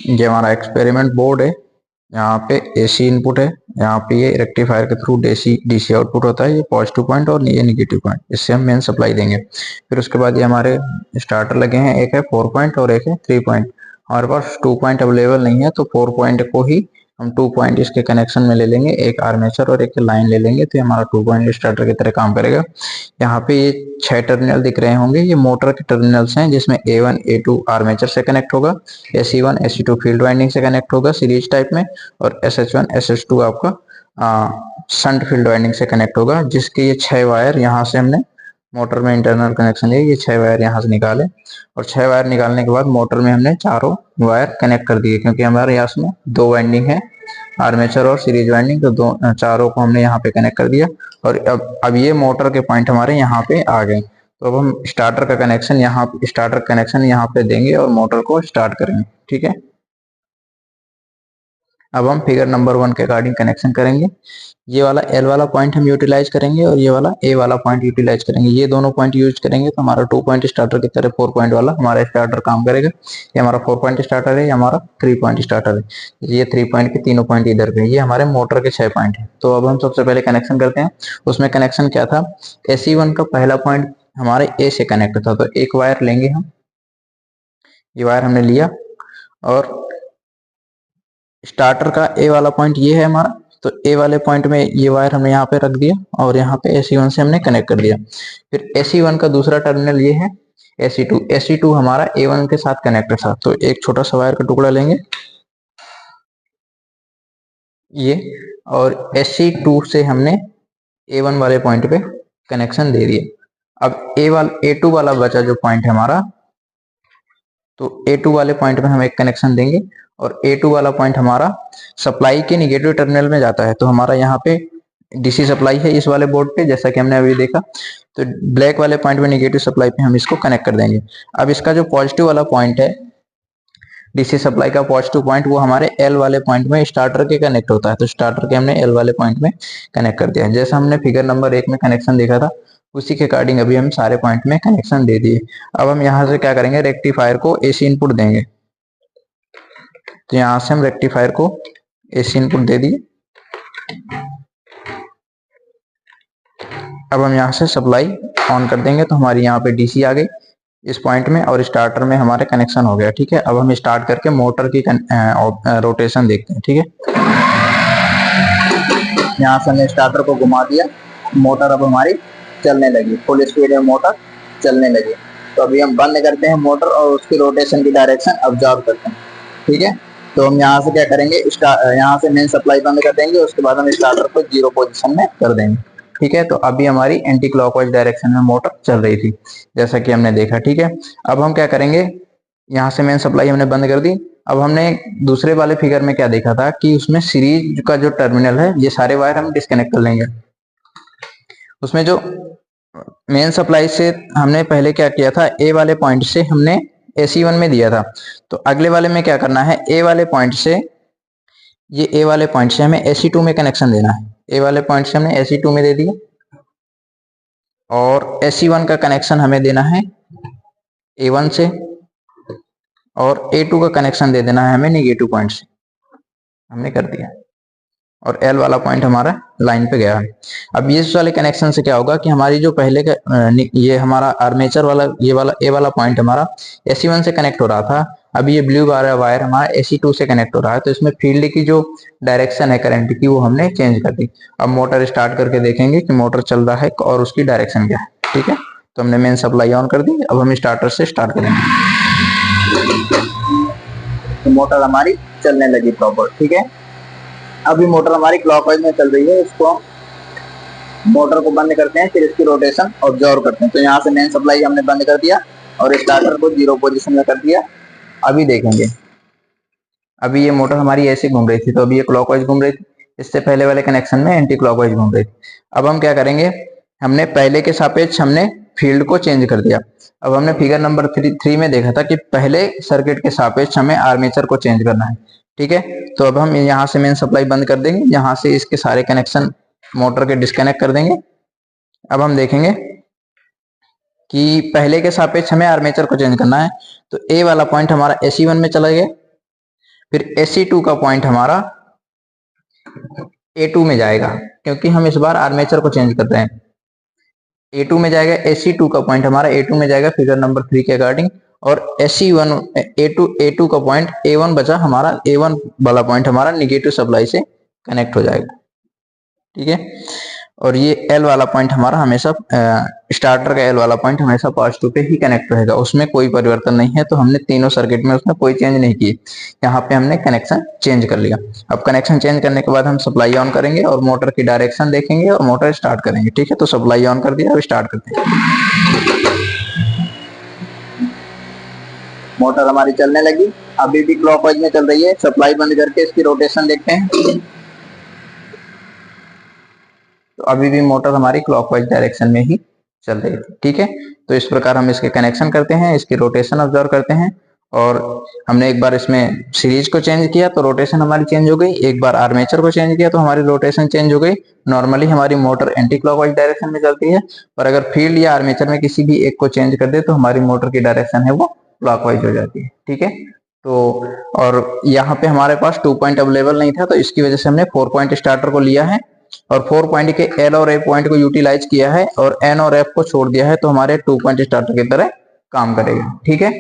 ये हमारा experiment board है। यहाँ पे एसी इनपुट है, यहाँ पे ये रेक्टिफायर के थ्रू डीसी आउटपुट होता है। ये पॉजिटिव पॉइंट और ये निगेटिव पॉइंट, इससे हम मेन सप्लाई देंगे। फिर उसके बाद ये हमारे स्टार्टर लगे हैं, एक है 4 पॉइंट और एक है 3 पॉइंट। हमारे पास 2 पॉइंट अवेलेबल नहीं है, तो 4 पॉइंट को ही हम 2 पॉइंट इसके कनेक्शन में ले लेंगे, एक आर्मेचर और एक लाइन ले लेंगे, तो हमारा 2 पॉइंट स्टार्टर की तरह काम करेगा। यहाँ पे ये 6 टर्मिनल दिख रहे होंगे, ये मोटर के टर्मिनल्स हैं, जिसमें A1 A2 आर्मेचर से कनेक्ट होगा, SC1 SC2 फील्ड वाइंडिंग से कनेक्ट होगा सीरीज टाइप में, और SH1 SH2 आपका शंट फील्ड वाइंडिंग से कनेक्ट होगा। जिसके ये 6 वायर यहाँ से हमने मोटर में इंटरनल कनेक्शन है, ये 6 वायर यहाँ से निकाले, और 6 वायर निकालने के बाद मोटर में हमने चारों वायर कनेक्ट कर दिए, क्योंकि हमारे यहाँ में 2 वाइंडिंग है, आर्मेचर और सीरीज वाइंडिंग, तो चारों को हमने यहाँ पे कनेक्ट कर दिया। और अब ये मोटर के पॉइंट हमारे यहाँ पे आ गए। तो अब हम स्टार्टर कनेक्शन यहाँ पे देंगे और मोटर को स्टार्ट करेंगे। ठीक है, अब हम फिगर नंबर 1 के अकॉर्डिंग कनेक्शन करेंगे। ये वाला L वाला पॉइंट हम यूटिलाइज करेंगे और ये वाला A वाला पॉइंट यूटिलाइज करेंगे। ये दोनों पॉइंट यूज करेंगे तो हमारा 2 पॉइंट स्टार्टर की तरह 4 पॉइंट वाला हमारा स्टार्टर काम करेगा। ये हमारा 4 पॉइंट स्टार्टर है, ये हमारा 3 पॉइंट स्टार्टर है। ये 3 पॉइंट के तीनों पॉइंट इधर पे, ये हमारे मोटर के 6 पॉइंट है। तो अब हम सबसे पहले कनेक्शन करते हैं। उसमें कनेक्शन क्या था, SE1 का पहला पॉइंट हमारे A से कनेक्ट था, तो एक वायर लेंगे हम, ये वायर हमने लिया, और स्टार्टर का A वाला पॉइंट ये है हमारा, तो A वाले पॉइंट में ये वायर हमने यहाँ पे रख दिया और यहाँ पे SE1 से हमने कनेक्ट कर दिया। फिर SE1 का दूसरा टर्मिनल ये है SE2 हमारा A1 के साथ कनेक्टेड था, तो एक छोटा सा वायर का टुकड़ा लेंगे ये, और SE2 से हमने A1 वाले पॉइंट पे कनेक्शन दे दिया। अब A2 वाला बचा जो पॉइंट है हमारा, तो A2 वाले पॉइंट में हम एक कनेक्शन देंगे, और A2 वाला पॉइंट हमारा सप्लाई के निगेटिव टर्मिनल में जाता है। तो हमारा यहाँ पे डीसी सप्लाई है इस वाले बोर्ड पे, जैसा कि हमने अभी देखा, तो ब्लैक वाले पॉइंट में निगेटिव सप्लाई पे हम इसको कनेक्ट कर देंगे। अब इसका जो पॉजिटिव वाला पॉइंट है, डीसी सप्लाई का पॉजिटिव पॉइंट, वो हमारे L वाले पॉइंट में स्टार्टर के कनेक्ट होता है, तो स्टार्टर के हमने L वाले पॉइंट में कनेक्ट कर दिया। जैसा हमने फिगर नंबर 1 में कनेक्शन देखा था, उसी के अकॉर्डिंग अभी हम सारे पॉइंट में कनेक्शन दे दिए। अब हम यहाँ से क्या करेंगे, रेक्टिफायर को AC इनपुट देंगे। तो यहाँ से हम रेक्टिफायर को AC इनपुट दे दिए। अब हम यहाँ से सप्लाई ऑन कर देंगे, तो हमारी यहाँ पे डीसी आ गई इस पॉइंट में, और स्टार्टर में हमारे कनेक्शन हो गया। ठीक है, अब हम स्टार्ट करके मोटर की रोटेशन देखते हैं। ठीक है, यहाँ से हमने स्टार्टर को घुमा दिया, मोटर अब हमारी चलने लगी, फुल स्पीड में मोटर चलने लगी। तो अभी हम बंद करते हैं मोटर और उसकी रोटेशन की डायरेक्शन ऑब्जर्व करते हैं। ठीक है, तो हम यहाँ से क्या करेंगे, यहाँ से मेन सप्लाई बंद कर देंगे, उसके बाद हम स्टार्टर को 0 पोजीशन में कर देंगे। ठीक है, तो अभी हमारी एंटी क्लॉकवाइज डायरेक्शन में मोटर चल रही थी, जैसा कि हमने देखा। ठीक है, अब हम क्या करेंगे, यहाँ से मेन सप्लाई हमने बंद कर दी। अब हमने दूसरे वाले फिगर में क्या देखा था कि उसमें सीरीज का जो टर्मिनल है, ये सारे वायर हम डिस्कनेक्ट कर लेंगे। उसमें जो मेन सप्लाई से हमने पहले क्या किया था, ए वाले पॉइंट से हमने SE1 में दिया था, तो अगले वाले में क्या करना है, ए वाले पॉइंट से, ये ए वाले पॉइंट से हमें SE2 में कनेक्शन देना है। ए वाले पॉइंट से हमने SE2 में दे दिया, और SE1 का कनेक्शन हमें देना है A1 से, और A2 का कनेक्शन दे देना है हमें निगेटिव पॉइंट से, हमने कर दिया, और L वाला पॉइंट हमारा लाइन पे गया है। अब इस वाले कनेक्शन से क्या होगा कि हमारी जो पहले का ये हमारा आर्मेचर वाला, ये वाला A वाला पॉइंट हमारा SE1 से कनेक्ट हो रहा था, अब ये ब्लू वायर हमारा SE2 से कनेक्ट हो रहा है, तो इसमें फील्ड की जो डायरेक्शन है करंट की, वो हमने चेंज कर दी। अब मोटर स्टार्ट करके देखेंगे कि मोटर चल रहा है और उसकी डायरेक्शन क्या है। ठीक है, तो हमने मेन सप्लाई ऑन कर दी, अब हम स्टार्टर से स्टार्ट करेंगे, तो मोटर हमारी चलने लगी प्रॉपर। ठीक है, अभी मोटर हमारी क्लॉकवाइज में चल रही है, इसको मोटर को बंद करते हैं, फिर इसकी रोटेशन ऑब्जर्व करते हैं। तो यहाँ से मेन सप्लाई हमने बंद कर दिया और स्टार्टर को 0 पोजीशन में कर दिया। अभी देखेंगे, अभी ये मोटर हमारी ऐसे घूम रही थी, तो अभी ये क्लॉकवाइज घूम रही थी, इससे पहले वाले कनेक्शन में एंटी क्लॉकवाइज घूम रही थी। अब हम क्या करेंगे, हमने पहले के सापेक्ष हमने फील्ड को चेंज कर दिया। अब हमने फिगर नंबर 3 में देखा था कि पहले सर्किट के सापेक्ष हमें आर्मेचर को चेंज करना है। ठीक है, तो अब हम यहाँ से मेन सप्लाई बंद कर देंगे, यहाँ से इसके सारे कनेक्शन मोटर के डिस्कनेक्ट कर देंगे। अब हम देखेंगे कि पहले के सापेक्ष हमें आर्मेचर को चेंज करना है, तो ए वाला पॉइंट हमारा SE1 में चला गया, फिर SE2 का पॉइंट हमारा A2 में जाएगा, क्योंकि हम इस बार आर्मेचर को चेंज कर रहे हैं। A2 में जाएगा, SE2 का पॉइंट हमारा A2 में जाएगा फिगर नंबर 3 के अकॉर्डिंग, और SE1 A2 का पॉइंट A1 बचा हमारा, A1 वाला पॉइंट हमारा निगेटिव सप्लाई से कनेक्ट हो जाएगा, ठीक है। और ये L वाला पॉइंट हमारा हमेशा स्टार्टर का L वाला पॉइंट हमेशा पॉजिटिव पे ही कनेक्ट रहेगा, उसमें कोई परिवर्तन नहीं है। तो हमने तीनों सर्किट में उसमें कोई चेंज नहीं की, यहाँ पे हमने कनेक्शन चेंज कर लिया। अब कनेक्शन चेंज करने के बाद हम सप्लाई ऑन करेंगे और मोटर की डायरेक्शन देखेंगे और मोटर स्टार्ट करेंगे, ठीक है। तो सप्लाई ऑन कर दिया, अब स्टार्ट करते हैं। मोटर हमारी चलने लगी, अभी भी क्लॉकवाइज में चल रही है। सप्लाई बंद करके इसकी रोटेशन देखते हैं, तो अभी भी मोटर हमारी क्लॉकवाइज डायरेक्शन में ही चल रही थी, ठीक है। तो इस प्रकार हम इसके कनेक्शन करते हैं, इसकी रोटेशन ऑब्जर्व करते हैं। और हमने एक बार इसमें सीरीज को चेंज किया तो रोटेशन हमारी चेंज हो गई, एक बार आर्मेचर को चेंज किया तो हमारी रोटेशन चेंज हो गई। नॉर्मली हमारी मोटर एंटी क्लॉकवाइज डायरेक्शन में चलती है, पर अगर फील्ड या आर्मेचर में किसी भी एक को चेंज कर दे तो हमारी मोटर की डायरेक्शन है वो क्लॉकवाइज हो जाती है, ठीक है। तो और यहाँ पे हमारे पास 2 पॉइंट अवेलेबल नहीं था, तो इसकी वजह से हमने 4 पॉइंट स्टार्टर को लिया है और 4 पॉइंट के L और A पॉइंट को यूटिलाइज किया है और N और F को छोड़ दिया है, तो हमारे 2 पॉइंट स्टार्टर की तरह काम करेगा, ठीक है।